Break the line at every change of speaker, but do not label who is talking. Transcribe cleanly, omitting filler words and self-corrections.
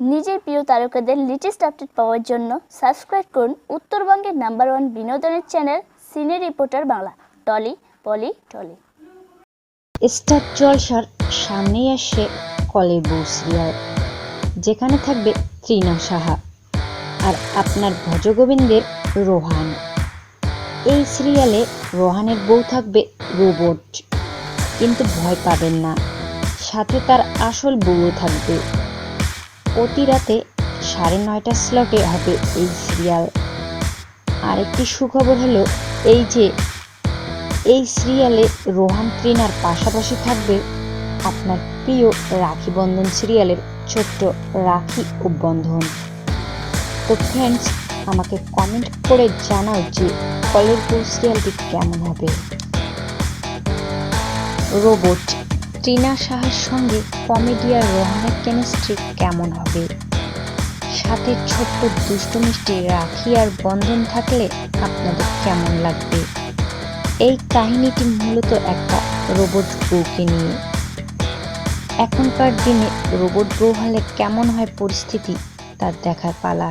নিজের প্রিয় তারকাদের লেটেস্ট আপডেট পাওয়ার জন্য সাবস্ক্রাইব করুন উত্তরবঙ্গের নাম্বার 1 বিনোদনের চ্যানেল সিনে রিপোর্টার বাংলা। টলি পলি টলি।
স্টার জলসার সামনেই আসছে কলের বউ সিরিয়াল, যেখানে থাকবে তৃণা সাহা আর আপনার ভজগোবিন্দের রোহান। এই সিরিয়ালে রোহানের বউ থাকবে রোবট, কিন্তু ভয় পাবেন না, সাথে তার আসল বউও থাকবে। প্রতি রাতে 9:30 স্লটে হবে এই সিরিয়াল। আরেকটি সুখবর হলো এই সিরিয়ালে রোহান তৃণার পাশাপাশি থাকবে আপনার প্রিয় রাখি বন্ধন সিরিয়ালের ছোট্ট রাখি ও বন্ধন। তো ফ্রেন্ডস, আমাকে কমেন্ট করে জানাও যে কলের বউ সিরিয়ালটি কেমন হবে। রোবট তৃণা সাহার সঙ্গে কমেডিয়ার রোহানের কেমিস্ট্রি কেমন হবে, সাথে ছোট্ট দুষ্টু মিষ্টি রাখি আর বন্ধন থাকলে আপনাদের কেমন লাগবে। এই কাহিনীটি মূলত একটা রোবট বউকে নিয়ে। এখনকার দিনে রোবট বউ হলে কেমন হয় পরিস্থিতি, তার দেখার পালা।